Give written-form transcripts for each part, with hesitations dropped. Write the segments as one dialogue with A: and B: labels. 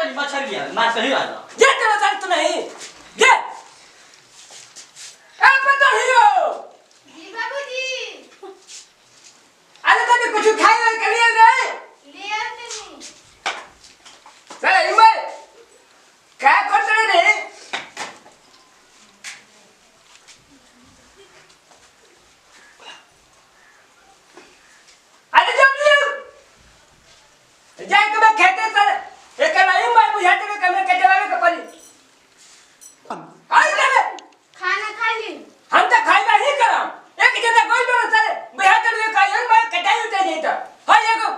A: तो मछली है मार सही आ जा
B: जे तेरा जान तो नहीं जे ए पता ही हो
C: जी बाबूजी
B: अरे तने कुछ खाए के लिए नहीं
C: ले आते नहीं
B: चल इमय क्या करते रे अरे जल्दी जाए के मैं खेते तर एक नहीं मैं बुझाते में कमरे के जवाब के पड़ी आई चले
C: खाना खा ली
B: हम तो खाइबा ही करम एक जना गोल बनो चले बुझाते में का यन मैं कटाई उठे नहीं तो हां एगो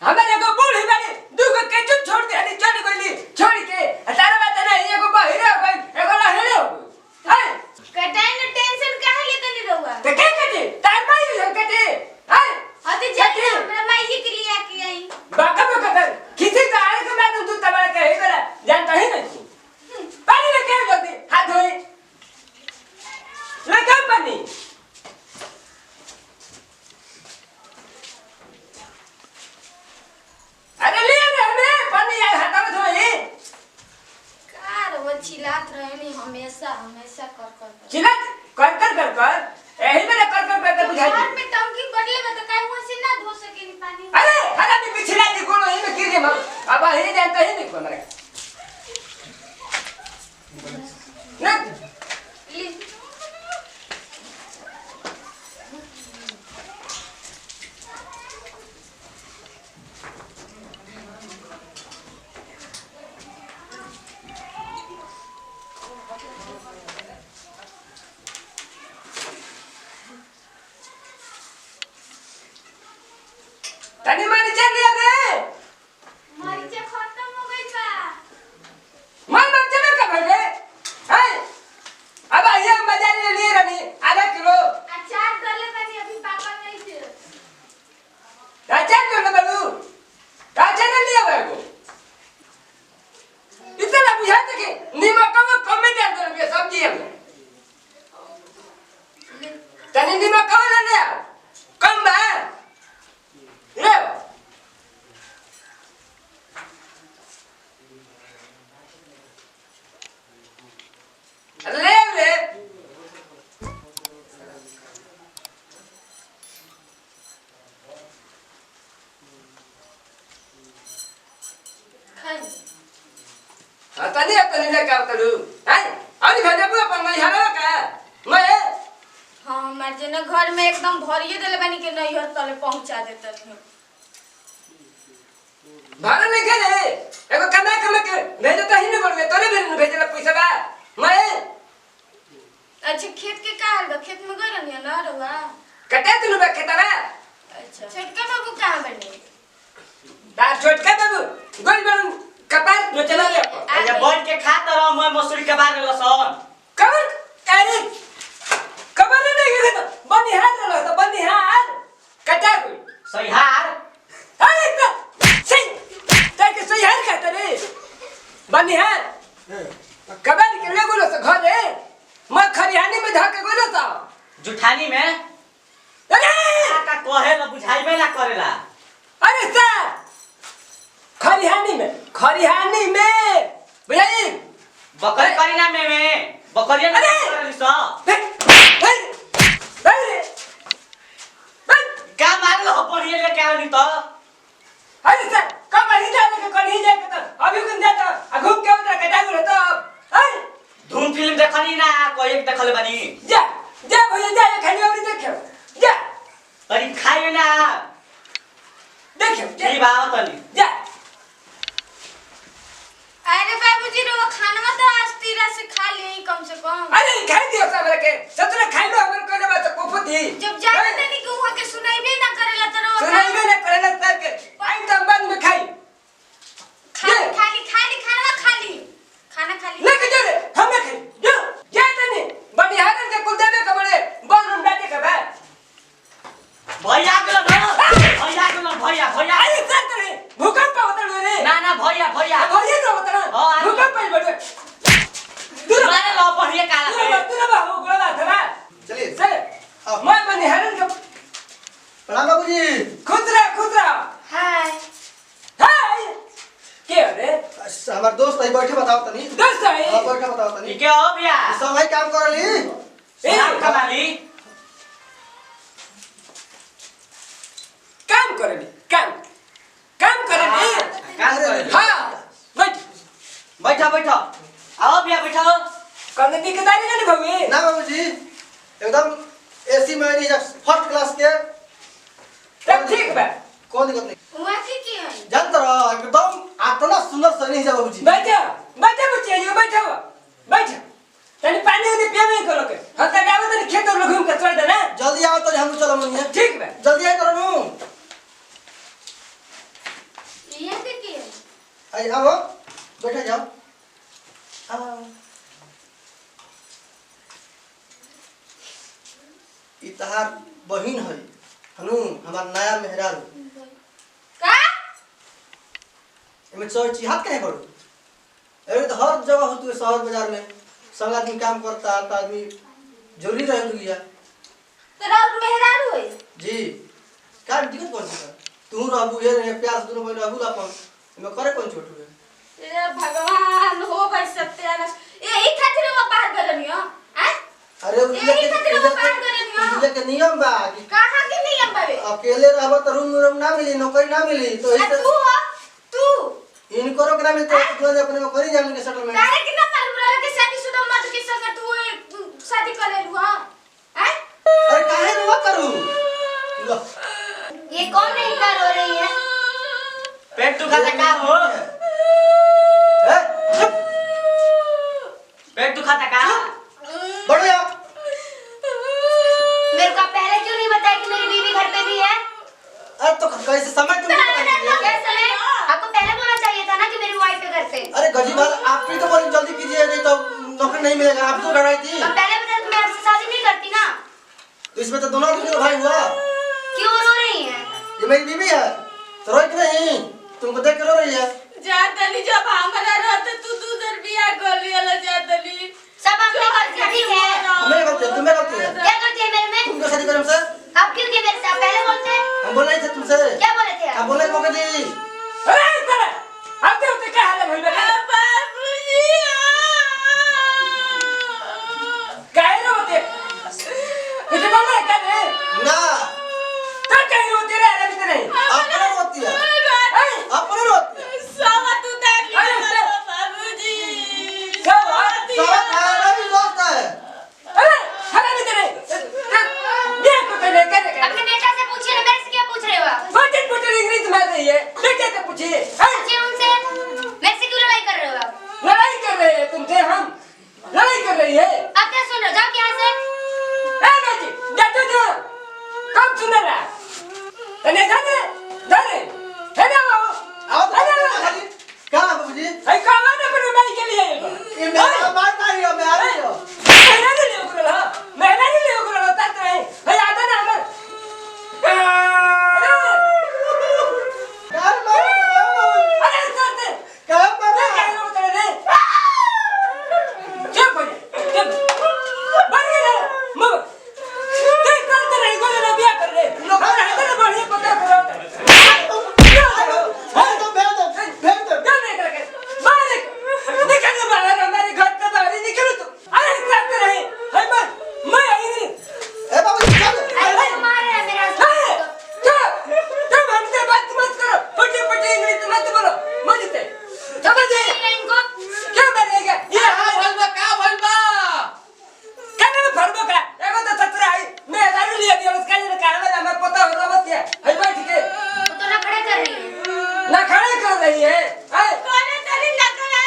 B: हमें एगो बूढ़ी वाली दुगो केचुन छोड़ दे हनी चली गईली छोड़ के तारा बात ना एगो बहिरे हो गई एगो लहरे हो गई हाय
C: कटाई न टेंशन काहे लेके नहीं रहुआ
B: तो क्या कटे तार माई हो कटे हाय
C: अति जाके हमरा माई के लिए आके आई
B: बाका बाका कर किसी का आए के बाद तू तबारा कहे करा जानता ही नहीं पानी लेके आओ जल्दी हाथ धोए लेके आओ पानी अरे ले रे हमें पानी आए हाथ में धोए
C: कार वो चिल्लात रहनी हमेशा हमेशा कर
B: चिल्ला कर यही मेरे कर बुझाई
C: घर में टंकी बदले में तो काहे हुआ से ना धो सके नहीं पानी
B: अरे हरा भी पिछला दी गोलो ही में गिर गए हम अब ही जानता ही नहीं को मेरे ना
C: ली
B: तनी मानी चल लिया रे
C: मरीचा खत्म हो गई बा
B: मन चले का भले हैं अब ये बाजार में लिए रही आधा किलो
C: अचार डाले बनी अभी पापा नहीं थे
B: राजा जो न बलू राजा ने लिया है को इतना बुझाते कि नीमक कम में डाल दो ये सब्जी है तनी नीमक कम ना ले कम बा ले ले ले
C: खाई
B: तनी ले का तलू हैं अभी भेजे पूरा पर मैं हरा का मैं
C: हां मर जना घर में एकदम भरिए देले बनी के नहीं हर तले पहुंचा देता नहीं
B: भाड़ा नहीं खेले एगो कमा के भेजे तो ही नहीं पड़वे तोरे भी नहीं भेजे पैसा बा मैं
C: अच्छा खेत के का हाल बा खेत में गए रहनी ना रहुआ
B: कटे तू बा खेतवा
C: अच्छा छोटका बाबू कहां बने
B: तार छोटका बाबू गोल बन कपार न चला ले
A: ये बोल के खाता रहो मैं मसूरी के बारे लसन
B: कबर अरे कबर नहीं गए तो बनिहार रहो तो बनिहार कटा कोई
A: सही हार
B: अरे तो सही ताके सही हार कहता रे बनिहार कबर के ले बोलो से घर रे मैं खरियानी में धाके बोलो तो
A: जुठानी में
B: अरे
A: का कहे ना बुझाइबे ना करेला
B: अरे सर खरियानी में भैया
A: बकरी करी ना में बकरिया ना
B: अरे!
A: करली स का मारलो बढ़िया लेके आवनी तो
B: अरे सर कब ही जाने के कहीं जाके तो अभी कौन जाता घूम के उधर कटा गुलो तो हैं
A: धूम फिल्म देखनी ना कोई एक देखले बानी
B: जा भैया जा खाली और देखो जा
A: तरी खाइबे ना
B: देखो
A: की बात तनी
B: जा
C: अरे बाबूजी रो खाना तो आज तीरा से खा ले कम से कम
B: अरे खाई दियो सब के सतरे खाई लो हमर कोने बात को फुदी
C: जब जाने नहीं कि वहां के सुनाइबे ना करेला तो रो
B: सुनाइबे ना करेला तर के आई तो बाद में खाई
C: खाली खाना खाली
B: लेके जा रे हमें खाई जो जा तनी बनिहार के कुल देवे के बड़े बन बैठे के बा
A: भैया गेल ना भैया
B: अरे सर करे भूकंप होता रे
A: ना भैया
B: भैया न होता भूकंप पड़ बड़े
A: मारे लो बढ़िया काला
B: तू ना बाबू गोला था
D: चलिए
B: सर मैं बनिहार के
D: प्रणाम बाबूजी
B: खुद रहा
C: हां
D: हमार दोस्त है बैठे बताओ तनी
B: दोस्त है
D: हां बैठे बताओ तनी
A: ठीक है हो भैया
D: समय काम करली
A: नाम कमाली
B: काम करली काम करली
A: काम कर
B: हां बैठ
A: बैठो बैठो आओ भैया बैठो
B: कौन दिक्कतारी नहीं भवे
D: ना बाबूजी एकदम एसी में नहीं फर्स्ट क्लास के
B: तब ठीक बा
D: कोई दिक्कत नहीं
C: वहाँ की है
D: जानत रह एकदम आतना सुंदर सनी है बाबूजी
B: बैठो बच्चे यो बैठो बैठ तनी पानी उनी पिया नहीं करो के हम त गावे तनी खेत और घूम के छोड़ दे ना
D: जल्दी आओ तो हम चलो मनिया
B: ठीक बा
D: जल्दी आ करो
C: यहाँ की है
D: आई आओ बैठा जाओ आओ ई तहार बहिन है हनु हमार नया मेहरारू
C: का
D: एमे चोर चिहात काहे करू अरे तो हर जगह होतु है शहर बाजार में संग आदमी काम करता तो आदमी जरूरी रह लिया
C: तेरा और मेहरारू है
D: जी का दिक्कत कौन सी तू रहबू ये रे प्यार से दोनों बहन रहबू अपन एमे करे कौन छोटू है
C: ये भगवान हो गई सत्यानाश ये खातिर वो बाहर करनी हो हैं
D: अरे
C: यही खातिर वो बाहर करनी हो
D: उनके के नियम बा कि
C: कहां के नियम बाबे
D: अकेले रहबो तो रूम ना मिली नौकरी ना मिली तो
C: आ, तू हो तू
D: इनको रोकना मिलता है तो अपने में करी जाने के सेटलमेंट
C: काहे कि ना मालूम रहा कि शादीशुदा मर्द के संग तू शादी कर लेलू हां हैं
D: अरे काहे रो करू लो
C: ये कौन नहीं कर हो रही है
A: पेट दुखाता का हो
D: ए चुप
A: पेट दुखाता का
D: बढ़ो यार
C: मेरे को पहले क्यों नहीं बताया कि मेरी बीवी घर पे भी है
D: अरे तो कैसे समय तुम
C: कैसे है आपको पहले बोलना चाहिए था ना कि मेरी वाइफ है घर पे
D: अरे गजीबाल आप भी तो बोली जल्दी कीजिए नहीं तो नौकरी नहीं मिलेगा आप तो डराई थी
C: अब पहले बता तो मैं आपसे शादी नहीं करती ना
D: तो इसमें तो दोनों आदमी का भाई हुआ
C: क्यों रो रही हैं
D: ये मेरी बीवी है तो रोई क्यों नहीं तुमको देख कर रो रही है
E: जातली जब हमरा रहते तू दूसर बियाह कर लिया जातली
C: सब अपने गलती है ठीक है
D: मेरी गलती है तुम्हें गलती है
C: क्या गलती है मेरे में
D: तुम क्यों शादी करें हमसे
C: आप क्यों किए मेरे से आप पहले बोलते
D: हम बोल रहे थे तुमसे
C: क्या बोले थे
D: आप
C: आप
D: बोलने को मौका दी
B: अरे इधर अब तो क्या हाल है भाई बेटा
E: बाबूजी
B: काहे रोते इसे बोल रहा है क्या रे
D: ना
B: तो काहे रोते रे अरे इधर नहीं
D: अपना रोती है अपना रोती है
E: सवा तू देख लिया
B: अरे,
E: बाबूजी
B: सब
D: सब खाना भी दोस्त है
B: अरे हरा इधर ये को करे करे
C: अपने बेटा से पूछिए ना मेरे से क्या पूछ रहे हो आप
B: बटन बटन इंग्लिश मार रही है बेटे से पूछिए
C: पूछिए उनसे मेरे से क्यों लड़ाई कर रहे हो आप
B: लड़ाई कर रहे हैं तुमसे हम लड़ाई कर रही है
C: आप क्या सुन रहे हो जाओ यहाँ से
B: ए बेटी जातो जो कब सुन रहा तने जाने जाने है ना वो
D: आओ तो खाली कहाँ बाबूजी
B: आई कहाँ ना पर मैं के लिए
D: ये मेरा बात नहीं है मैं आ रही हूँ
B: मैं नहीं ले उकरला मैं नहीं ले उकरला तात रहे है आता ना हमर
D: यार मैं
B: अरे करते
D: कहाँ पर
B: क्या कह रहे हो तेरे चुप हो जा चुप बन गया मग ते करते रहे को ना बिया कर रहे लोग रहते ना बढ़िया पता करो
D: भेज दो
B: क्या नहीं करके मालिक निकल बाहर हमारे घर के बाहर निकलो तुम अरे करते रहे है मैं आई नहीं
D: ए बाबूजी चल
C: अरे मार रहे हैं मेरा
B: तुम हमसे बात मत करो पटे पटे इंग्लिश मत बोलो मुझसे समझे
C: इनको
B: क्या बनेगा ये
E: बोलबा का बोलबा
B: कहने में फरबो का एगो तो सत्र आई मैं दारू लिया दिया उसका ये कहने में हमें पता हो रहा है है बैठ के
C: वो तो ना खड़े कर रही है
B: ना खड़े कर रही है
E: कोने तरी लगला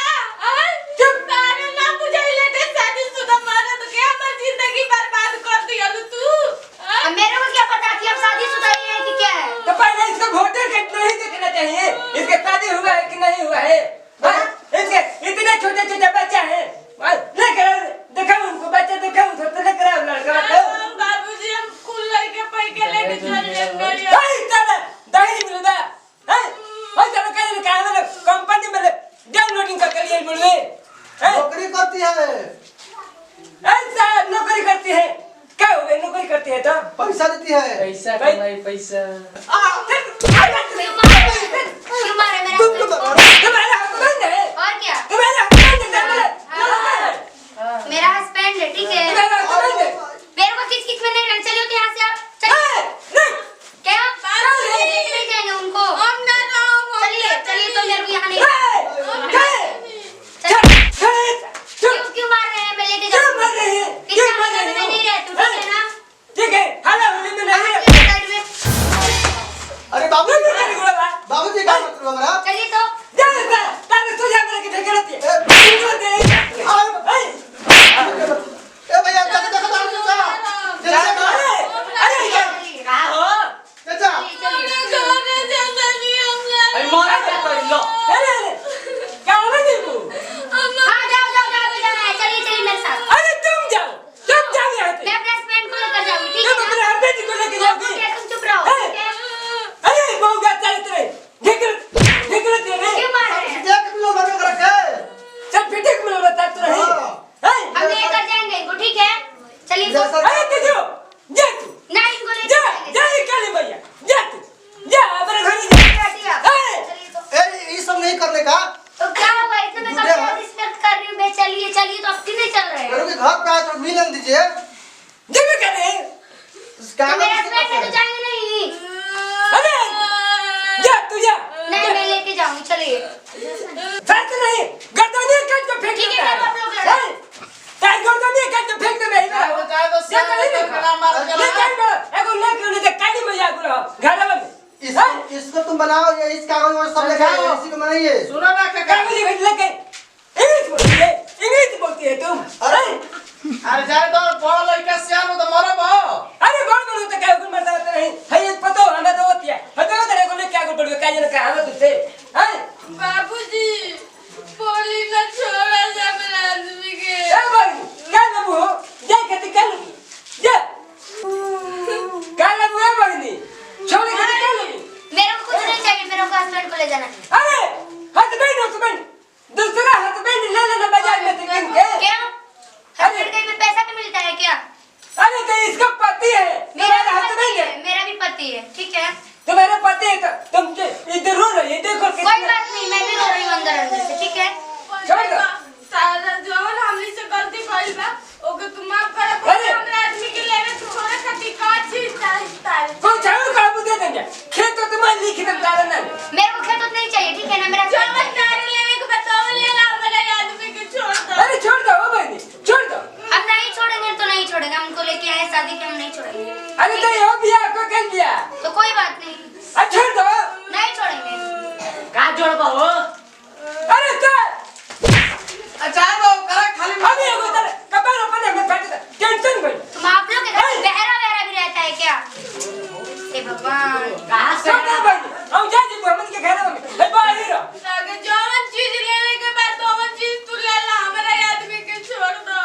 E: चुप तारे ना मुझे लेटे शादीशुदा मर्द के हमर जिंदगी बर्बाद कर दिया तू
C: अब मेरे को क्या पता कि अब शादीशुदा ही है कि क्या है
B: तो पहले इसका वोटर कितना ही देखना चाहिए इसके शादी हुआ है कि नहीं हुआ है इसके इतने छोटे छोटे बच्चे हैं लेकर देखो उनको बच्चे देखो उधर लेकर आओ लड़का तो
E: बाबूजी हम कुल लड़के पैके लेके चल जाएंगे
B: भाई चल दही मिलदा है भाई चलो कहीं काम में कंपनी में डाउनलोडिंग कर लिए बोले
D: नौकरी करती है
B: ऐसा नौकरी करती है क्या हो गई नौकरी करती है तो
D: पैसा देती है
F: पैसा कमाई पैसा
C: क्यों मारे मेरा हस्बैंड को
B: तुम्हारा हस्बैंड है
C: और क्या
D: घर पे आए तो मिलन दीजिए।
B: जब करे
F: तो मेरे हस्बैंड से तो जाएंगे नहीं।
B: अरे जा तू जा।
F: नहीं मैं लेके जाऊंगी, चलिए।
B: सच नहीं गर्दनी काट के फेंक
F: ठीक है,
B: देता
F: आप लोग लड़ाई।
B: तार गर्दनी काट के फेंक दे मैं
A: जाए तो
B: जा नहीं
A: करा मार के
B: ले कर एगो लेके उन्हें काली मैया गुलो घर में
D: इसको तुम बनाओ, ये इस कागज में सब लिखा है, इसी को बनाइए।
A: सुनो ना काका।
B: कागज भेज लेके इंग्लिश बोलती है तुम।
D: अरे
A: अरे जाए तो बड़ा लड़का सियान हो तो मरब हो।
B: अरे बोल बोल तो क्या कुछ मरता नहीं है, ये पता हो हमें तो होती है हमें तो को लेके आगे बढ़ के ना कहां तुझसे हैं।
E: बाबूजी बोली ना छोड़ा जा मेरे आदमी के।
B: ए भाई क्या बाबू जा खेती कर जा काला बुआ बगनी छोड़ के क्या लगी।
F: मेरे को कुछ नहीं चाहिए, मेरे को हस्बैंड को ले जाना है।
B: अरे हस्बैंड दूसरा हस्बैंड ले लेना बाजार में से किन के।
F: क्या हस्बैंड कहीं पे पैसा भी मिलता है क्या?
B: अरे तो इसका पति है
F: मेरा
B: तुम्हारा
F: भी पति
B: हस्बैंड
F: है,
B: है।
F: मेरा भी पति है, ठीक है।
B: तुम्हारा पति है तो तुम इधर रो रही है देखो
F: कोई बात नहीं, मैं भी रो रही हूँ अंदर अंदर से, ठीक है।
B: छोड़ दो।
E: सारा जवन हमनी से गलती भइल बा ओके तुम माफ कर।
B: अरे!
E: हमरे आदमी के लेवे छोड़े खातिर का चीज चाहिए।
B: कोई चावल काबू दे देंगे खेत तो तुम्हारे लिखी तुम डाला ना।
F: मेरे को खेत नहीं चाहिए, ठीक है ना। मेरा
E: जवन नारे लेवे के बताओ ले ला मेरे आदमी के छोड़ दो।
B: अरे छोड़ दो ओ बहनी छोड़ दो।
F: हम नहीं छोड़ेंगे तो नहीं छोड़ेंगे, हम उनको लेके आए शादी के, हम नहीं छोड़ेंगे।
B: अरे तो ये बिया को कर दिया
F: तो कोई बात नहीं,
B: अच्छा छोड़ दो।
F: नहीं छोड़ेंगे।
A: का जोड़बा हो।
B: अरे चल
A: अच्छा वो करा खाली
B: अभी एगो तर कपार अपन में फट टेंशन कोई।
F: तुम आप लोग के घर में बहरा बहरा भी रहता है क्या? हे भगवान,
A: कहां से
B: छोड़ दो बहनी हम जा जी हमन के घर में ए बाहर रहो।
E: ताकि जवन चीज लेवे के बाद तवन चीज तू ले ला हमारे आदमी के छोड़ दो।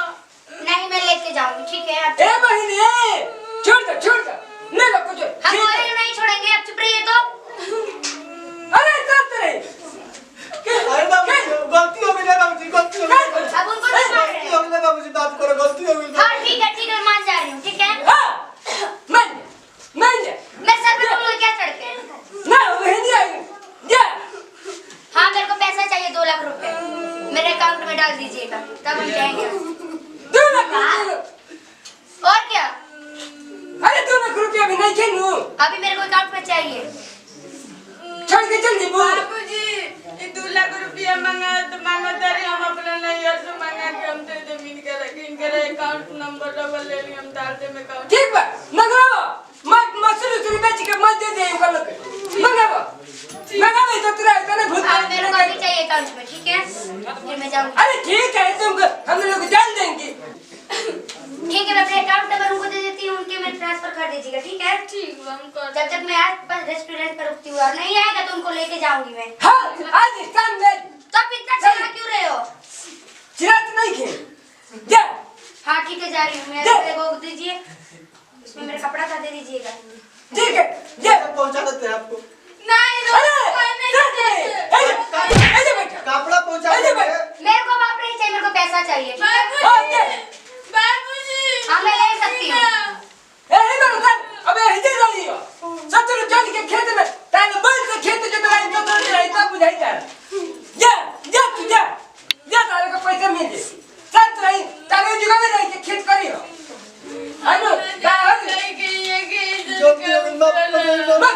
F: नहीं मैं लेके जाऊंगी, ठीक है। आप
B: ए बहनी ए छोड़ दो ले लो कुछ।
F: हम बोले नहीं छोड़ेंगे, आप चुप रहिए तो।
B: अरे चल रे
D: अरे बाबूजी गलती हो गई ना बाबूजी, गलती हो गई।
F: अब उनको नहीं मार रहे
D: गलती
F: हैं।
D: हो गई बाबूजी, बात करो, गलती हो गई।
F: हाँ ठीक है, मान जा रही हूँ, ठीक है।
B: हां मान जा
F: मैं सर पे तुम लोग क्या चढ़ के?
B: ना बहनी आई जा।
F: हाँ मेरे को पैसा चाहिए 2 लाख रुपए, मेरे अकाउंट में डाल दीजिएगा तब हम जाएंगे।
B: 2 लाख
F: और क्या?
B: अरे 2 लाख रुपया भी नहीं खेलू
F: अभी मेरे को अकाउंट में चाहिए।
B: छोड़ के चल दीबू।
E: बाबूजी ये 2 लाख रुपया मांगा तारे हम अपना नहीं यार से मांगा के हम दे जमीन के रखी इनके अकाउंट नंबर डबल ले ली हम डाल दे में अकाउंट।
B: ठीक बा मंगाओ मत मसरू बेच के मत दे दे इनको लोग मंगाओ तो तेरा इतना भूत
F: हाँ मेरे को अभी चाहिए अकाउंट में, ठीक है। फिर मैं जाऊंगी।
B: अरे ठीक है तुमको हम लोग डाल देंगे।
F: ठीक है, मैं अपने अकाउंट नंबर उनको दे देती हूँ, उनके में ट्रांसफर कर दीजिएगा, ठीक है।
E: ठीक है हम कर
F: जब तक मैं आज बस रेस्टोरेंट पर रुकती हूँ और नहीं आएगा तो उनको लेके जाऊंगी मैं।
B: हाँ आज शाम में
F: तो आप इतना चिल्ला क्यों रहे हो?
B: चिरात नहीं खे जा।
F: हाँ ठीक है, जा रही हूँ। मेरे को दीजिए, इसमें मेरा कपड़ा था, दे दीजिएगा।
B: ठीक है जा
D: पहुंचा देते हैं आपको।
E: नहीं
B: ऐसे बैठा
D: कपड़ा पहुंचा
B: ऐसे
D: देंगे।
B: बैठ।
F: मेरे को बाप नहीं चाहिए, मेरे को पैसा चाहिए, ठीक है।
E: बाबूजी
F: हाँ मैं ले सकती हूँ।
B: ए इधर उधर अबे इधर रही हो सत्तर जान के खेत में ताने बैठ के खेत जो तराई तो कर रही तो बुझाई जा तू जा तारे को पैसा मिल जाए सत रही तारे जगह में रह के खेत करी हो आलो बाहर
D: जो भी अभी माफ कर दो।
B: मत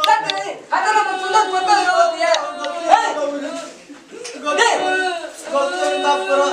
B: सत रही आता ना सुंदर पता हो दिया
D: गलती माफ करो।